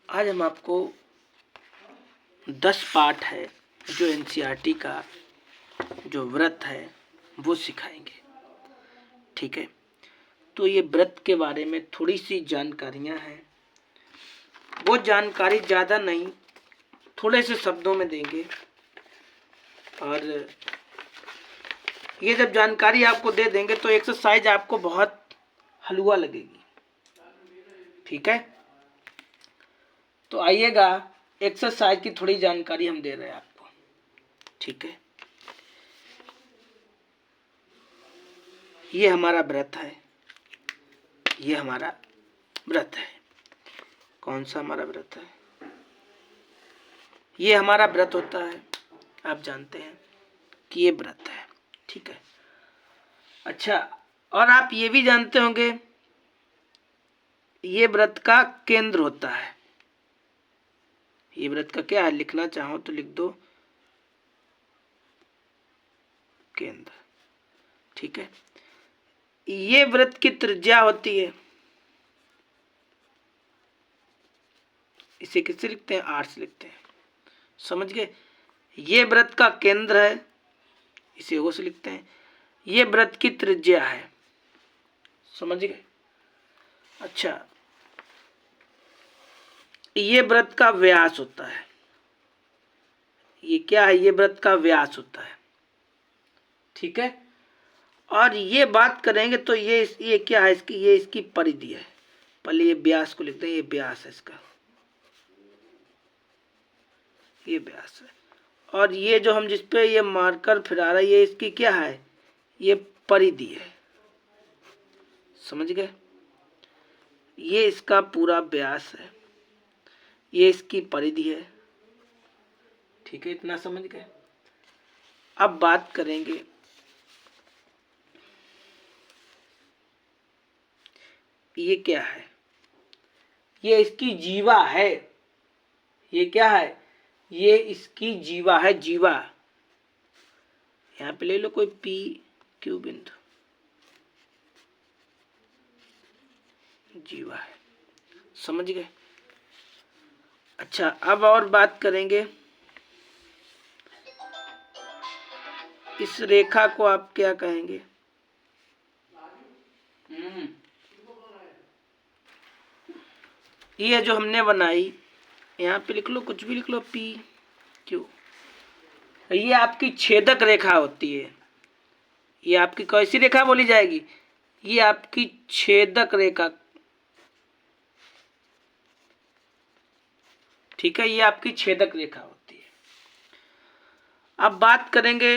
आज हम आपको 10 पार्ट है जो एनसीईआरटी का जो व्रत है वो सिखाएंगे। ठीक है, तो ये व्रत के बारे में थोड़ी सी जानकारियां हैं। वो जानकारी ज़्यादा नहीं, थोड़े से शब्दों में देंगे। और ये जब जानकारी आपको दे देंगे तो एक्सरसाइज आपको बहुत हलवा लगेगी। ठीक है, तो आइएगा, एक्सरसाइज की थोड़ी जानकारी हम दे रहे हैं आपको। ठीक है, ये हमारा व्रत है, ये हमारा व्रत है। कौन सा हमारा व्रत है? ये हमारा व्रत होता है, आप जानते हैं कि ये व्रत है। ठीक है, अच्छा, और आप ये भी जानते होंगे ये व्रत का केंद्र होता है। ये व्रत का क्या है? लिखना चाहो तो लिख दो केंद्र। ठीक है, ये व्रत की त्रिज्या होती है, इसे किससे लिखते हैं? 8 से लिखते हैं। समझ गए? ये व्रत का केंद्र है, इसे ओ से लिखते हैं। ये व्रत की त्रिज्या है। समझ गए? अच्छा, ये व्रत का व्यास होता है। ये क्या है? ये व्रत का व्यास होता है। ठीक है, और ये बात करेंगे तो ये क्या है? ये इसकी परिधि है। पहले ये व्यास को लिखते हैं, ये व्यास है इसका, ये व्यास है। और ये जो हम जिसपे ये मार्कर फिरा रहे हैं, ये इसकी क्या है? ये परिधि है। समझ गए? ये इसका पूरा व्यास है, ये इसकी परिधि है। ठीक है, इतना समझ गए? अब बात करेंगे ये क्या है? ये इसकी जीवा है। ये क्या है? ये इसकी जीवा है, जीवा। यहां पे ले लो कोई पी क्यू बिंदु, जीवा है। समझ गए? अच्छा, अब और बात करेंगे, इस रेखा को आप क्या कहेंगे? ये जो हमने बनाई, यहाँ पे लिख लो, कुछ भी लिख लो, पी क्यू। ये आपकी छेदक रेखा होती है। ये आपकी कैसी रेखा बोली जाएगी? ये आपकी छेदक रेखा। ठीक है, ये आपकी छेदक रेखा होती है। अब बात करेंगे,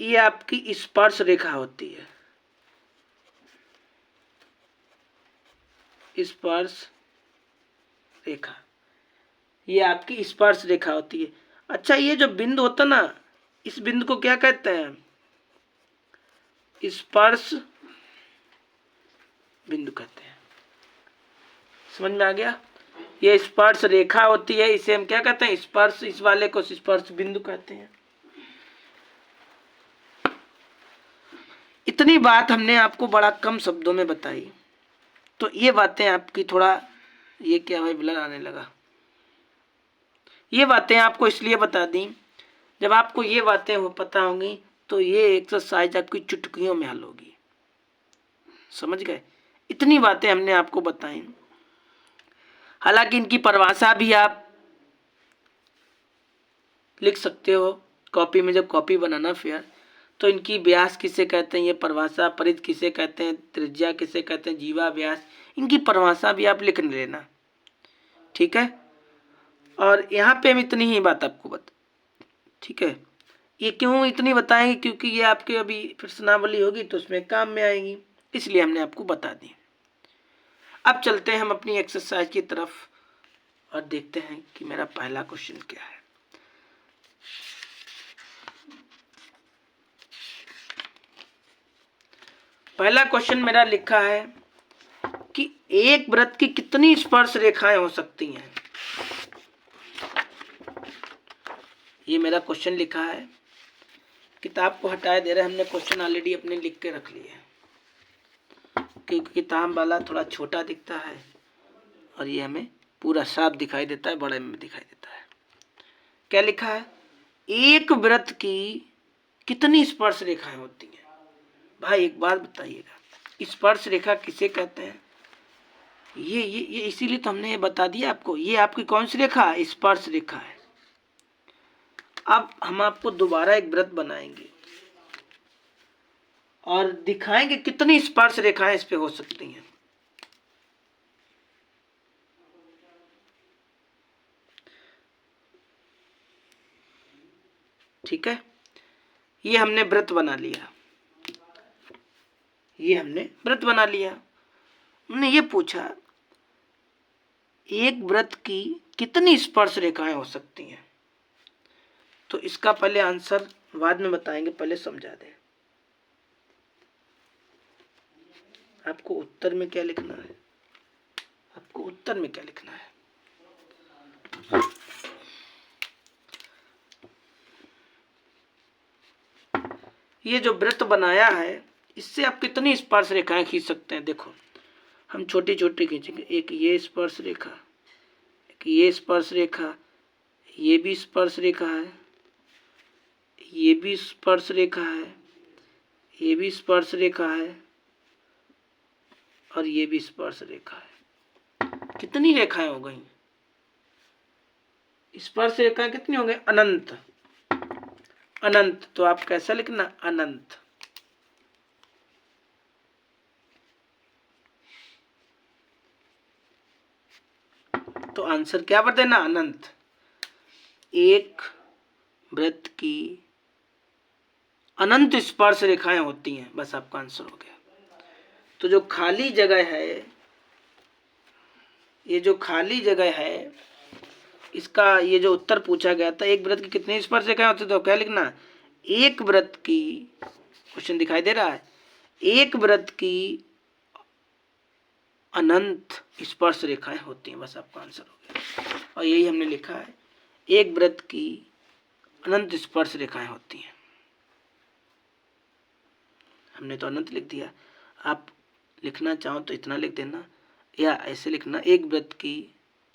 ये आपकी स्पर्श रेखा होती है। स्पर्श रेखा, ये आपकी स्पर्श रेखा होती है। अच्छा, ये जो बिंदु होता ना, इस बिंदु को क्या कहते हैं? स्पर्श बिंदु कहते हैं। समझ में आ गया? ये स्पर्श रेखा होती है, इसे हम क्या कहते हैं? स्पर्श। इस वाले को स्पर्श बिंदु कहते हैं। इतनी बात हमने आपको बड़ा कम शब्दों में बताई, तो ये बातें आपकी थोड़ा, ये क्या भाई ब्लर आने लगा, ये बातें आपको इसलिए बता दी, जब आपको ये बातें हो पता होंगी तो ये एक्सरसाइज आपकी चुटकियों में हल होगी। समझ गए? इतनी बातें हमने आपको बताई। हालांकि इनकी परिभाषा भी आप लिख सकते हो कॉपी में, जब कॉपी बनाना फिर, तो इनकी व्यास किसे कहते हैं, ये परिभाषा, परिधि किसे कहते हैं, त्रिज्या किसे कहते हैं, जीवा, व्यास, इनकी परिभाषा भी आप लिख लेना। ठीक है, और यहाँ पे हम इतनी ही बात आपको बता। ठीक है, ये क्यों इतनी बताएंगे? क्योंकि ये आपके अभी प्रश्नावली होगी तो उसमें काम में आएंगी, इसलिए हमने आपको बता दी। अब चलते हैं हम अपनी एक्सरसाइज की तरफ और देखते हैं कि मेरा पहला क्वेश्चन क्या है। पहला क्वेश्चन मेरा लिखा है कि एक वृत्त की कितनी स्पर्श रेखाएं हो सकती हैं। ये मेरा क्वेश्चन लिखा है, किताब को हटाए दे रहे, हमने क्वेश्चन ऑलरेडी अपने लिख के रख लिए हैं। क्योंकि किताब वाला थोड़ा छोटा दिखता है और ये हमें पूरा साफ दिखाई देता है, बड़े में दिखाई देता है। क्या लिखा है? एक वृत्त की कितनी स्पर्श रेखाएं होती हैं? भाई एक बात बताइएगा, स्पर्श रेखा किसे कहते हैं? ये इसीलिए तो हमने ये बता दिया आपको। ये आपकी कौन सी रेखा है? स्पर्श रेखा है। अब हम आपको दोबारा एक वृत्त बनाएंगे और दिखाएंगे कितनी स्पर्श रेखाएं इस पे हो सकती हैं। ठीक है, ये हमने वृत्त बना लिया, ये हमने वृत्त बना लिया। हमने ये पूछा एक वृत्त की कितनी स्पर्श रेखाएं हो सकती हैं। तो इसका पहले आंसर बाद में बताएंगे, पहले समझा दें। आपको उत्तर में क्या लिखना है? आपको उत्तर में क्या लिखना है? ये जो वृत्त बनाया है इससे आप कितनी स्पर्श रेखाएं खींच सकते हैं? देखो हम छोटी छोटी खींचेंगे। एक ये स्पर्श रेखा, एक ये स्पर्श रेखा, ये भी स्पर्श रेखा है, ये भी स्पर्श रेखा है, ये भी स्पर्श रेखा है और ये भी स्पर्श रेखा है। कितनी रेखाएं हो गई? स्पर्श रेखाएं कितनी हो गई? अनंत। अनंत। तो आप कैसा लिखना? अनंत। तो आंसर क्या कर देना? अनंत। एक वृत्त की अनंत स्पर्श रेखाएं होती हैं, बस आपका आंसर हो गया। तो जो खाली जगह है, ये जो खाली जगह है, इसका ये जो उत्तर पूछा गया था एक वृत्त की कितनी स्पर्श रेखाएं होती है, तो क्या लिखना? एक वृत्त की, क्वेश्चन दिखाई दे रहा है, एक वृत्त की अनंत स्पर्श रेखाएं होती हैं, बस आपका आंसर हो गया। और यही हमने लिखा है, एक वृत्त की अनंत स्पर्श रेखाएं होती हैं। हमने तो अनंत लिख दिया, आप लिखना चाहो तो इतना लिख देना या ऐसे लिखना, एक वृत्त की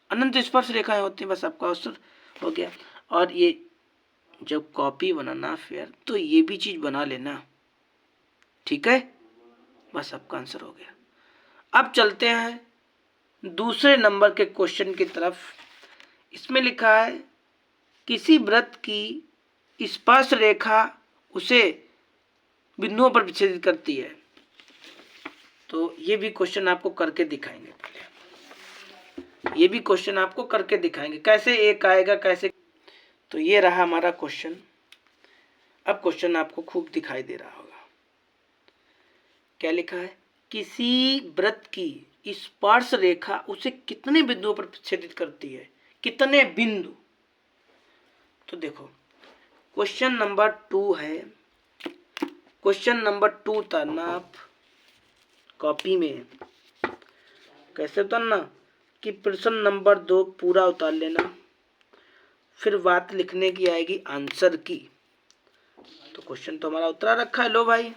अनंत स्पर्श रेखाएं होती हैं, बस आपका आंसर हो गया। और ये जब कॉपी बनाना फिर तो ये भी चीज बना लेना, ठीक है? बस आपका आंसर हो गया। अब चलते हैं दूसरे नंबर के क्वेश्चन की तरफ। इसमें लिखा है किसी वृत्त की स्पर्श रेखा उसे बिंदुओं पर विच्छेदित करती है। तो ये भी क्वेश्चन आपको करके दिखाएंगे, पहले ये भी क्वेश्चन आपको करके दिखाएंगे कैसे एक आएगा, कैसे। तो ये रहा हमारा क्वेश्चन। अब क्वेश्चन आपको खूब दिखाई दे रहा होगा। क्या लिखा है? किसी वृत्त की स्पर्श रेखा उसे कितने बिंदुओं पर विच्छेदित करती है? कितने बिंदु? तो देखो क्वेश्चन नंबर 2 है, क्वेश्चन नंबर 2 उतारना आप कॉपी में। कैसे उतारना कि प्रश्न नंबर 2 पूरा उतार लेना, फिर बात लिखने की आएगी आंसर की। तो क्वेश्चन तो हमारा उतरा रखा है, लो भाई।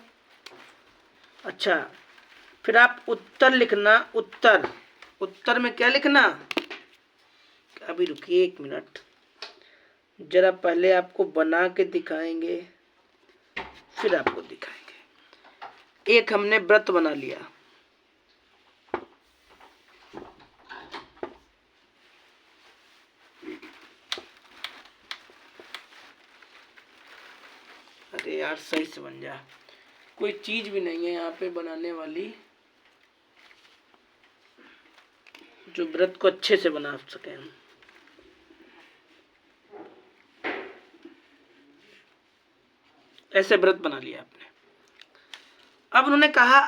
अच्छा, फिर आप उत्तर लिखना। उत्तर, उत्तर में क्या लिखना? अभी रुकिए 1 मिनट, जरा पहले आपको बना के दिखाएंगे फिर आपको दिखाएंगे। एक हमने वृत्त बना लिया, अरे यार सही से बन जा, कोई चीज भी नहीं है यहाँ पे बनाने वाली जो वृत्त को अच्छे से बना सके हम। ऐसे वृत्त बना लिया आपने। अब उन्होंने कहा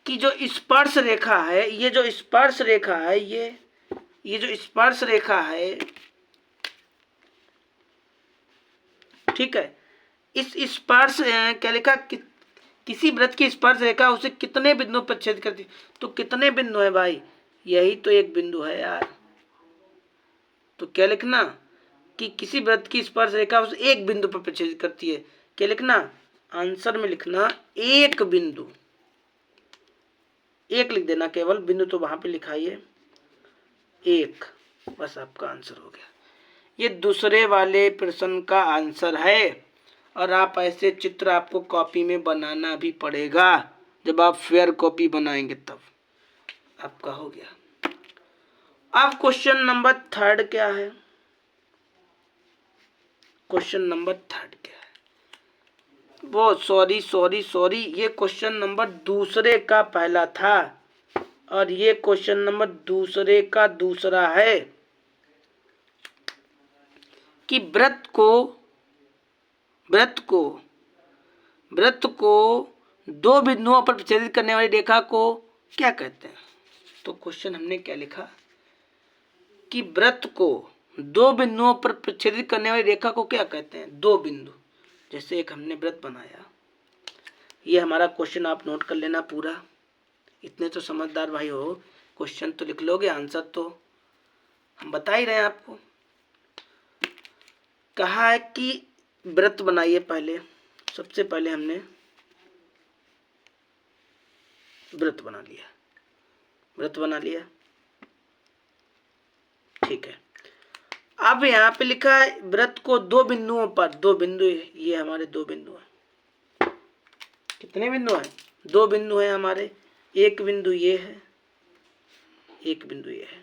कि जो स्पर्श रेखा है, ये जो स्पर्श रेखा है, ये जो स्पर्श रेखा है, ठीक है, इस स्पर्श क्या लिखा कि किसी वृत्त की स्पर्श रेखा उसे कितने बिंदुओं पर छेद करती। तो कितने बिंदु है भाई? यही तो एक बिंदु है यार। तो क्या लिखना कि किसी वृत्त की स्पर्श रेखा उसे एक बिंदु पर छेद करती है। क्या लिखना? आंसर में लिखना एक बिंदु। एक लिख देना, केवल बिंदु तो वहां पे लिखाइए एक, बस आपका आंसर हो गया। ये दूसरे वाले प्रश्न का आंसर है। और आप ऐसे चित्र आपको कॉपी में बनाना भी पड़ेगा, जब आप फेयर कॉपी बनाएंगे तब। आपका हो गया। अब क्वेश्चन नंबर 3 क्या है? क्वेश्चन नंबर 3 क्या है? वो सॉरी, ये क्वेश्चन नंबर दूसरे का पहला था और ये क्वेश्चन नंबर दूसरे का दूसरा है कि वृत्त को दो बिंदुओं पर प्रच्छेदित करने वाली रेखा को क्या कहते हैं? तो क्वेश्चन हमने क्या लिखा कि वृत्त को दो बिंदुओं पर प्रच्छेदित करने वाली रेखा को क्या कहते हैं? दो बिंदु, जैसे एक हमने वृत्त बनाया, ये हमारा क्वेश्चन आप नोट कर लेना पूरा। इतने तो समझदार भाई हो, क्वेश्चन तो लिख लोगे, आंसर तो हम बता ही रहे हैं आपको। कहा है कि वृत्त बनाइए। पहले सबसे पहले हमने वृत्त बना लिया, ठीक है। अब यहाँ पे लिखा है वृत्त को दो बिंदुओं पर, दो बिंदु, ये हमारे दो बिंदु हैं। कितने बिंदु हैं? दो बिंदु हैं हमारे। एक बिंदु ये है, एक बिंदु ये है।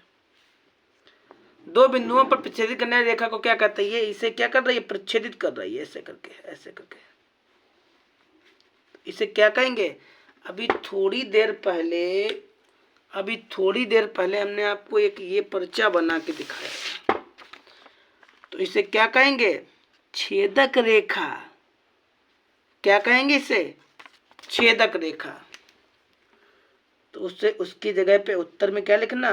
दो बिंदुओं पर प्रच्छेदित करने वाली रेखा को क्या कहते हैं? ये इसे क्या कर रही है? प्रच्छेदित कर रही है, ऐसे करके, ऐसे करके। इसे क्या कहेंगे? अभी थोड़ी देर पहले हमने आपको एक ये पर्चा बना के दिखाया, तो इसे क्या कहेंगे? छेदक रेखा। क्या कहेंगे इसे? छेदक रेखा। तो उससे उसकी जगह पे उत्तर में क्या लिखना?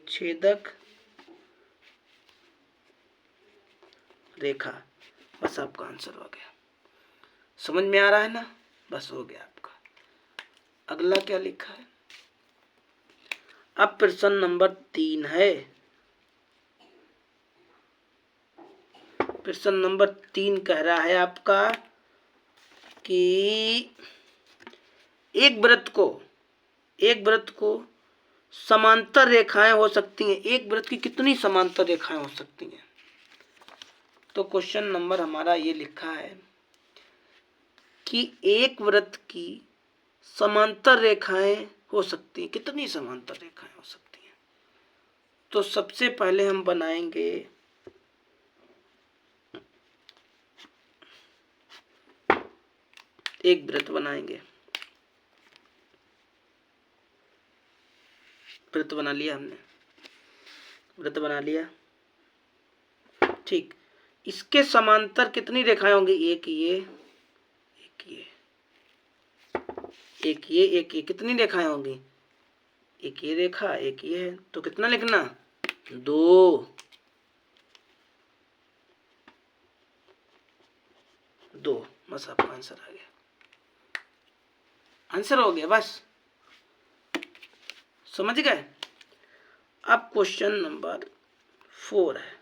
छेदक रेखा। बस आपका आंसर हो गया। समझ में आ रहा है ना? बस हो गया आपका। अगला क्या लिखा है? अब प्रश्न नंबर 3 है। प्रश्न नंबर 3 कह रहा है आपका कि एक वृत्त को समांतर रेखाएं हो सकती हैं। एक वृत्त की कितनी समांतर रेखाएं हो सकती हैं? तो क्वेश्चन नंबर हमारा ये लिखा है कि एक वृत्त की समांतर रेखाएं हो सकती हैं। कितनी समांतर रेखाएं हो सकती हैं? तो सबसे पहले हम बनाएंगे एक वृत्त बनाएंगे। वृत्त बना लिया हमने, वृत्त बना लिया, ठीक। इसके समांतर कितनी रेखाएं होंगी? एक ये, एक ये, एक ये, एक ये। कितनी रेखाएं होंगी? एक ये रेखा, एक ये है, तो कितना लिखना? दो। बस आपका आंसर आ गया। आंसर हो गया, बस समझ गए। अब क्वेश्चन नंबर 4 है।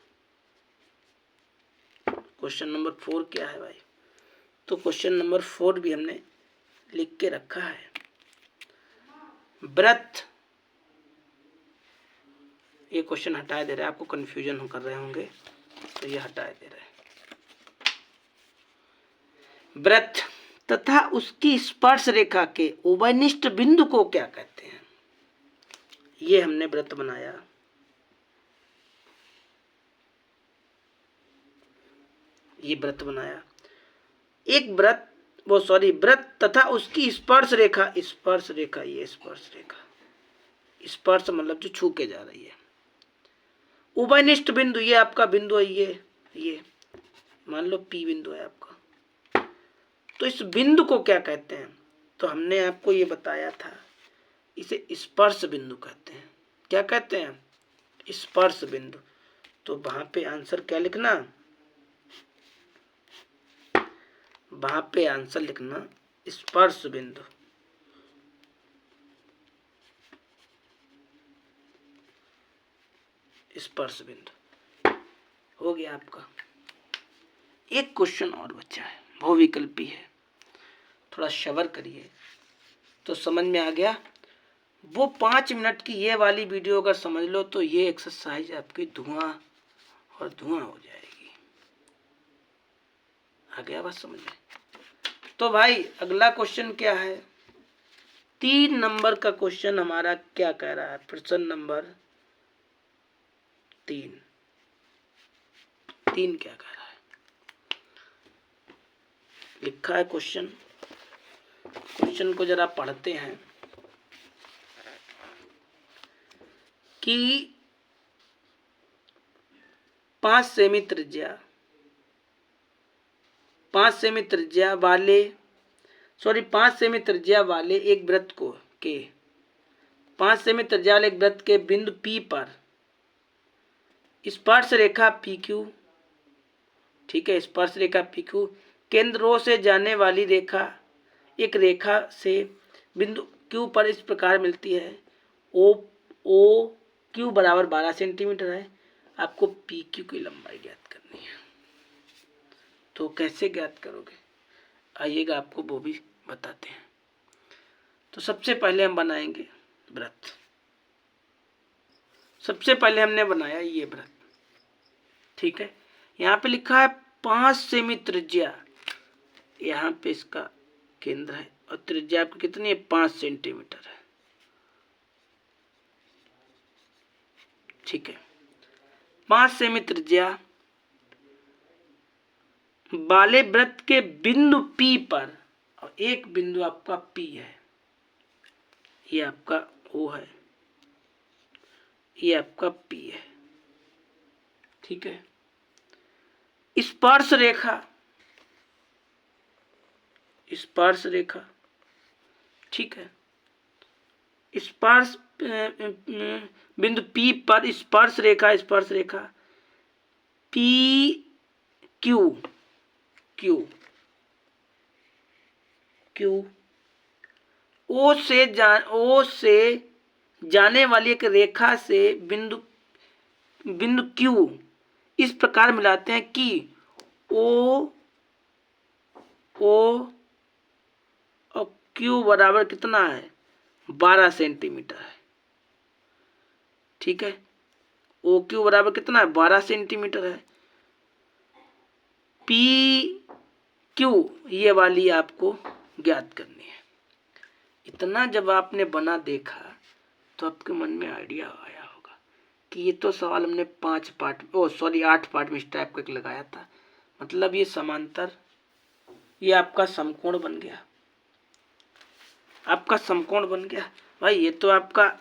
क्वेश्चन नंबर 4 क्या है भाई? तो क्वेश्चन नंबर 4 भी हमने लिख के रखा है। वृत्त, ये क्वेश्चन हटा दे रहा है, आपको कंफ्यूजन कर रहे होंगे, तो ये हटा दे रहा है। वृत्त तथा उसकी स्पर्श रेखा के उभयनिष्ठ बिंदु को क्या कहते हैं? ये हमने वृत्त बनाया। ये वृत्त बनाया। एक वृत्त तथा उसकी स्पर्श रेखा, ये स्पर्श रेखा, स्पर्श मतलब जो छू के जा रही है। उभयनिष्ठ बिंदु, ये आपका बिंदु है, ये मान लो P बिंदु है आपका। तो इस बिंदु को क्या कहते हैं? तो हमने आपको ये बताया था, इसे स्पर्श बिंदु कहते हैं। क्या कहते हैं? स्पर्श बिंदु। तो वहां पे आंसर क्या लिखना? वहां पे आंसर लिखना स्पर्श बिंदु। स्पर्श बिंदु हो गया आपका। एक क्वेश्चन और बचा है, बहुविकल्पी है। थोड़ा सब्र करिए तो समझ में आ गया। वो 5 मिनट की ये वाली वीडियो अगर समझ लो तो ये एक्सरसाइज आपकी धुआं और धुआं हो जाएगी। आ गया बात समझ में? तो भाई अगला क्वेश्चन क्या है? 3 नंबर का क्वेश्चन हमारा क्या कह रहा है? प्रश्न नंबर 3 क्या कह रहा है? लिखा है क्वेश्चन को जरा पढ़ते हैं कि 5 सेमी त्रिज्या वाले एक वृत्त के 5 सेमी त्रिज्या वाले एक वृत्त के बिंदु P पर स्पर्श रेखा PQ, ठीक है, स्पर्श रेखा PQ केंद्रों से जाने वाली रेखा एक रेखा से बिंदु Q पर इस प्रकार मिलती है। OQ बराबर 12 सेंटीमीटर है। आपको PQ की लंबाई ज्ञात करनी है। तो कैसे ज्ञात करोगे? आइएगा आपको वो भी बताते हैं। तो सबसे पहले हम बनाएंगे वृत्त। सबसे पहले हमने बनाया ये वृत्त, ठीक है। यहाँ पे लिखा है 5 सेमी त्रिज्या, यहाँ पे इसका केंद्र है और त्रिज्या आपकी कितनी है? 5 सेंटीमीटर है, ठीक है। 5 सेमी त्रिज्या वाले वृत्त के बिंदु P पर, और एक बिंदु आपका P है, ये आपका O है, ये आपका P है, ठीक है। स्पर्श रेखा, ठीक है। स्पर्श बिंदु P पर स्पर्श रेखा Q O से जाने वाली एक रेखा से बिंदु Q इस प्रकार मिलाते हैं कि O और Q बराबर कितना है? 12 सेंटीमीटर है, ठीक है। OQ बराबर कितना है? 12 सेंटीमीटर है। PQ ये वाली आपको ज्ञात करनी है। इतना जब आपने बना देखा तो आपके मन में आइडिया आया होगा कि ये तो सवाल हमने 8 पार्ट में इस टाइप का लगाया था। मतलब ये समांतर, ये आपका समकोण बन गया, भाई। ये तो आपका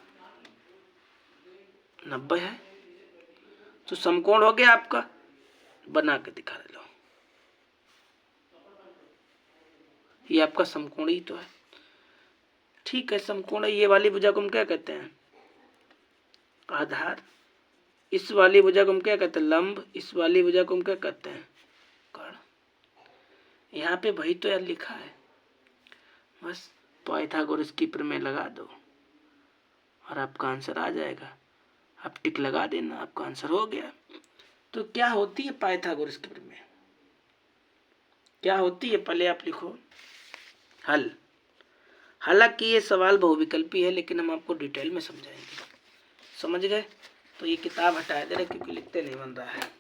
90 है, तो समकोण हो गया आपका। बना के दिखा लो, ये आपका समकोण ही तो है, ठीक है। समकोण ये वाली भुजा को हम क्या कहते हैं? आधार। इस वाली भुजा को हम क्या कहते हैं? लंब। इस वाली भुजा को हम क्या कहते हैं? कर्ण। यहाँ पे वही तो यार लिखा है, बस पाइथागोरस की प्रमेय लगा दो और आपका आंसर आ जाएगा। आप टिक लगा देना, आपका आंसर हो गया। तो क्या होती है पाइथागोरस की प्रमेय? क्या होती है? पहले आप लिखो हल। हालांकि ये सवाल बहुविकल्पी है, लेकिन हम आपको डिटेल में समझाएंगे। समझ गए? तो ये किताब हटा दे रहे क्योंकि लिखते नहीं बन रहा है,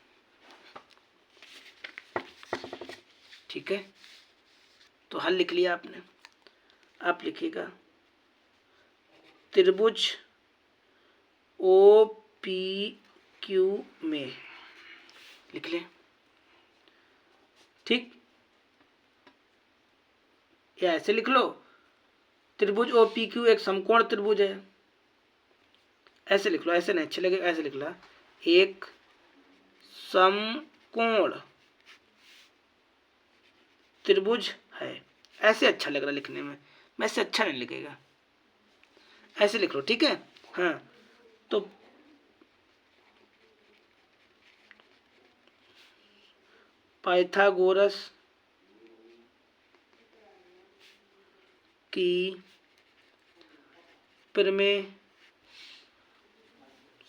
ठीक है। तो हल लिख लिया आपने। आप लिखिएगा त्रिभुज OPQ में, लिख लें, ठीक। या ऐसे लिख लो, त्रिभुज OPQ एक समकोण त्रिभुज है। ऐसे लिख लो, ऐसे नहीं अच्छे लगेगा, ऐसे लिख लो, एक समकोण त्रिभुज है। ऐसे अच्छा लग रहा लिखने में, वैसे अच्छा नहीं लिखेगा, ऐसे लिख लो, ठीक है। हाँ, तो पाइथागोरस की प्रमेय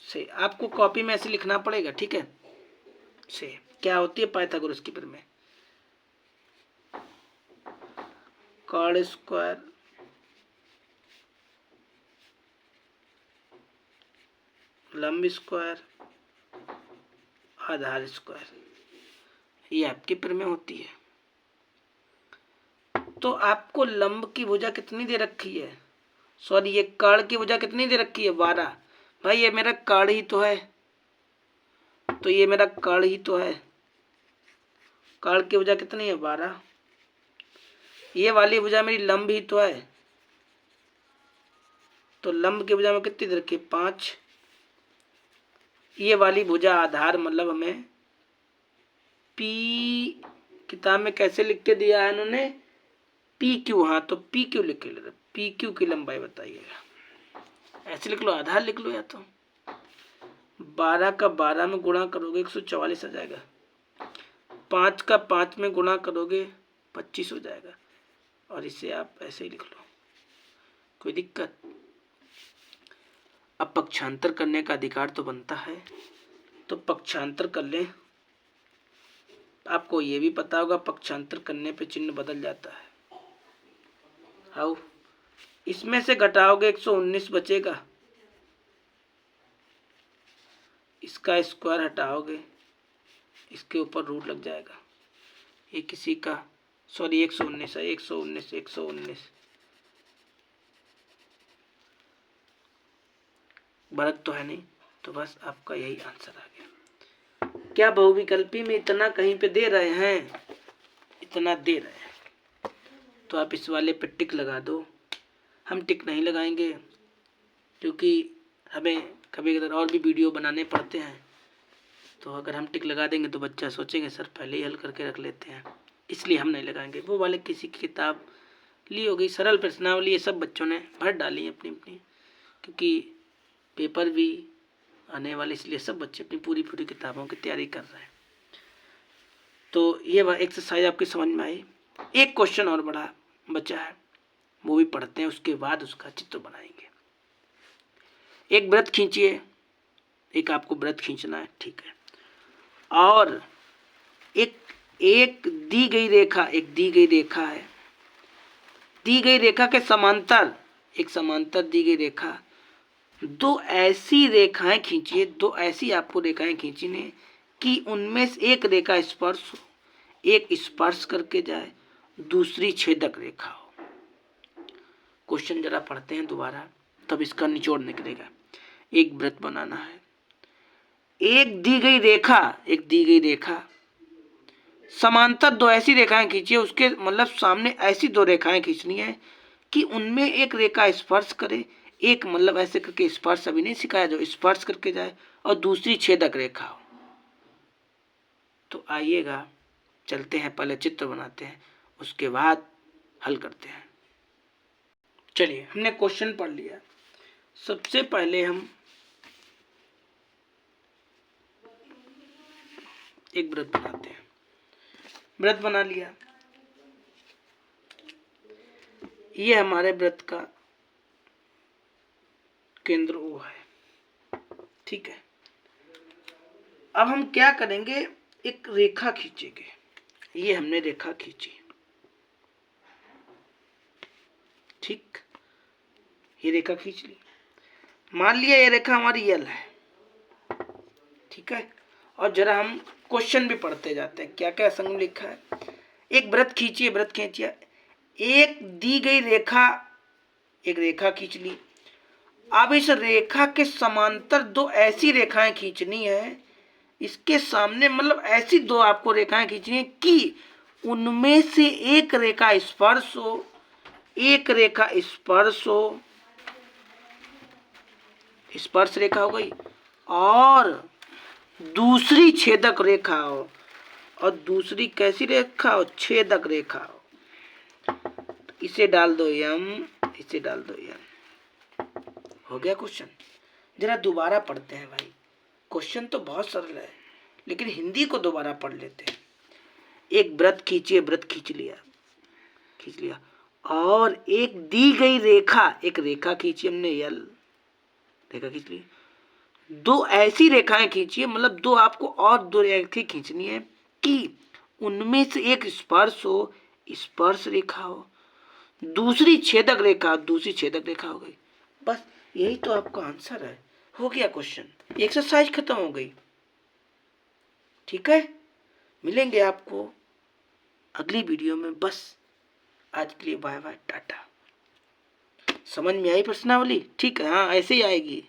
से आपको कॉपी में ऐसे लिखना पड़ेगा, ठीक है। से क्या होती है पाइथागोरस की प्रमेय? कॉर्ड स्क्वायर लंब स्क्वायर आधार स्क्वायर, ये आपके प्रमेय होती है। तो आपको लंब की भुजा कितनी दे रखी है, सॉरी ये कर्ण की भुजा कितनी दे रखी है 12। भाई ये मेरा कर्ण ही तो है, तो ये मेरा कर्ण ही तो है, कर्ण की भुजा कितनी है 12। ये वाली भुजा मेरी लंब ही तो है, तो लंब की भुजा में कितनी दे रखी है 5। ये वाली भुजा आधार मतलब हमें पी किताब में कैसे लिख के दिया है इन्होंने, पी क्यू, हाँ तो पी क्यू लिख के ले, पी क्यू की लंबाई बताइएगा, ऐसे लिख लो, आधार लिख लो, या तो 12 का 12 में गुणा करोगे 144 आ जाएगा, 5 का 5 में गुणा करोगे 25 हो जाएगा, और इसे आप ऐसे ही लिख लो, कोई दिक्कत। अब पक्षांतर करने का अधिकार तो बनता है, तो पक्षांतर कर लें। आपको ये भी पता होगा पक्षांतर करने पे चिन्ह बदल जाता है। हाउ, इसमें से घटाओगे 119 बचेगा, इसका स्क्वायर हटाओगे, इसके ऊपर रूट लग जाएगा, ये किसी का सॉरी 119 है, 119 बरत तो है नहीं, तो बस आपका यही आंसर आ गया। क्या बहुविकल्पी में इतना कहीं पे दे रहे हैं, इतना दे रहे हैं, तो आप इस वाले पे टिक लगा दो। हम टिक नहीं लगाएंगे क्योंकि हमें कभी कभी और भी वीडियो बनाने पड़ते हैं, तो अगर हम टिक लगा देंगे तो बच्चा सोचेंगे सर पहले ही हल करके रख लेते हैं, इसलिए हम नहीं लगाएंगे। वो वाले किसी की किताब ली होगी, सरल प्रश्नावली, ये सब बच्चों ने भर डाली है अपनी अपनी, क्योंकि पेपर भी आने वाले, इसलिए सब बच्चे अपनी पूरी पूरी किताबों की तैयारी कर रहे हैं। तो ये एक्सरसाइज आपकी समझ में आई। एक क्वेश्चन और बड़ा बचा है, वो भी पढ़ते हैं, उसके बाद उसका चित्र बनाएंगे। एक वृत्त खींचिए, एक आपको वृत्त खींचना है, ठीक है, और एक दी गई रेखा, एक दी गई रेखा है, दी गई रेखा के समांतर, एक समांतर दी गई रेखा, दो ऐसी रेखाएं खींचिए, दो ऐसी आपको रेखाएं खींचनी है कि उनमें से एक रेखा स्पर्श हो, एक स्पर्श करके जाए, दूसरी छेदक रेखा हो। क्वेश्चन जरा पढ़ते हैं दोबारा, तब इसका निचोड़ निकलेगा। एक वृत्त बनाना है, एक दी गई रेखा समांतर दो ऐसी रेखाएं खींचिए, उसके मतलब सामने ऐसी दो रेखाएं खींचनी है कि उनमें एक रेखा स्पर्श करे, एक मतलब ऐसे करके स्पर्श अभी नहीं सिखाया, जो स्पर्श करके जाए, और दूसरी छेदक रेखा हो। तो आइएगा चलते हैं, पहले चित्र बनाते हैं, उसके बाद हल करते हैं। चलिए, हमने क्वेश्चन पढ़ लिया। सबसे पहले हम एक वृत्त बनाते हैं। वृत्त बना लिया, ये हमारे वृत्त का केंद्र O है, ठीक है। अब हम क्या करेंगे, एक रेखा खींचेंगे। ये हमने रेखा खींची, ठीक, ये रेखा खींच ली। मान लिया ये रेखा हमारी यल है, ठीक है। और जरा हम क्वेश्चन भी पढ़ते जाते हैं, क्या क्या संग लिखा है। एक वृत्त खींचिए, वृत्त खींचिए, एक दी गई रेखा, एक रेखा खींच ली। अब इस रेखा के समांतर दो ऐसी रेखाएं खींचनी है, इसके सामने मतलब ऐसी दो आपको रेखाएं खींचनी है कि उनमें से एक रेखा स्पर्श हो, एक रेखा स्पर्श हो, स्पर्श रेखा हो गई, और दूसरी छेदक रेखा हो, और दूसरी कैसी रेखा हो, छेदक रेखा हो। इसे डाल दो यम, इसे डाल दो यम। हो गया क्वेश्चन। जरा दोबारा पढ़ते हैं भाई, क्वेश्चन तो बहुत सरल है, लेकिन हिंदी को दोबारा पढ़ लेते हैं। एक वृत्त खींचिए, वृत्त खींच लिया, और एक दी गई रेखा, एक रेखा खींची हमने यल, रेखा खींच ली। दो ऐसी रेखाएं खींचिए, मतलब दो आपको और दो रेखाएं खींचनी है कि उनमें से एक स्पर्श हो, स्पर्श रेखा हो, दूसरी छेदक रेखा, दूसरी छेदक रेखा हो गई। बस यही तो आपका आंसर है। हो गया क्वेश्चन, एक्सरसाइज खत्म हो गई। ठीक है, मिलेंगे आपको अगली वीडियो में। बस आज के लिए बाय बाय, टाटा। समझ में आई प्रश्नावली? ठीक है, हाँ ऐसे ही आएगी।